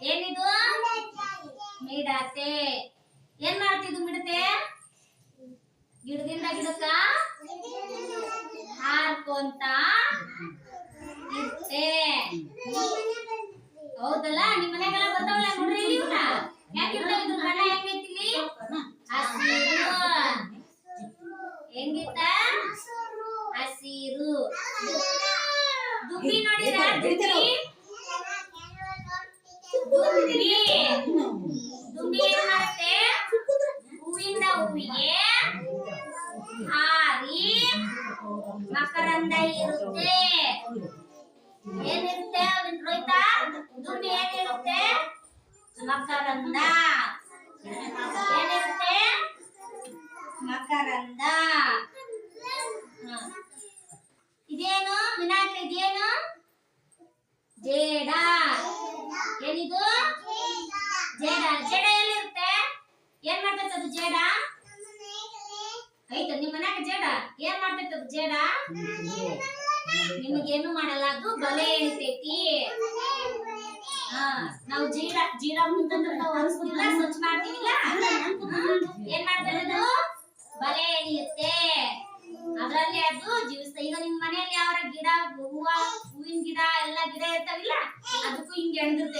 ಏನಿದು ಮಿಡತೆ. ಏನ್ ಮಾಡ್ತಿದ್ದು ಮಿಡತೆ? ಗಿಡದಿಂದ ಗಿಡಕ್ಕ ಹಾರ್ಕೊಂತ ಇರುತ್ತೆ. ಹೌದಲ್ಲ? ನಿಮ್ ಮನೆಗೆಲ್ಲ ಬರ್ತಾವಲ್ಲ ನೋಡ್ರಿ ಇಲ್ಲಿ ಇವ್ನ. ಯಾಕಿರ್ತಾವ? ಇದ್ರ ಬಣ್ಣ ಹೆಂಗೈತಿಲಿ? ಹಸಿರು. ಹೆಂಗಿತ್ತ? ಹಸಿರು. ದುಂಬಿ ನೋಡಿದ್ರ? ದುಂಬಿ ಏನ್ ಮಾಡುತ್ತೆ? ಹೂವಿಂದ ಹೂವಿಗೆ ಹಾರಿ ಮಕರಂದ ಇರುತ್ತೆ. ಏನಿರುತ್ತೆ ರೋಹಿತ? ದುಂಬಿ ಏನಿರುತ್ತೆ? ಮಕರಂದ. ಏನಿರುತ್ತೆ? ಮಕರಂದ. ಇದೇನು ವಿನಾಯಕ? ಇದೇನು ಜೇಡ. ಏನಿದು ಜೇಡ. ಜೇಡ ಎಲ್ಲಿರುತ್ತೆ? ಏನ್ ಮಾಡ್ತೈತೆ ಅದು ಜೇಡ? ಐತ ನಿಮ್ಮ ಮನ್ಯಾಗ ಜೇಡ? ಏನ್ ಮಾಡ್ತೈತೆ ಅದು ಜೇಡ? ನಿಮಗೇನು ಮಾಡಲ್ಲ, ಅದು ಬಲೆ ಎಳಿತೈತಿ. ನಾವು ಜೀಡ ಮುಂತಂದ್ರೆ ನಾವು ಅನ್ಸ್ತಿಲ್ಲ, ಸ್ವಚ್ಛ ಮಾಡ್ತೀವಿಲ್ಲ, ಏನ್ ಮಾಡ್ತಾರೆ ಅದು? ಬಲೆ ಎಳಿಯುತ್ತೆ. ಅದ್ರಲ್ಲಿ ಅದು ಜೀವಿಸ್ತ. ಈಗ ನಿಮ್ ಮನೆಯಲ್ಲಿ ಯಾವ ಗಿಡ, ಹೂವಿನ ಗಿಡ ಎಲ್ಲ ಗಿಡ ಇರ್ತಾವಿಲ್ಲ, ಅದಕ್ಕೂ ಹಿಂಗೆ ಎಣ್ದಿರ್ತೈತಿ.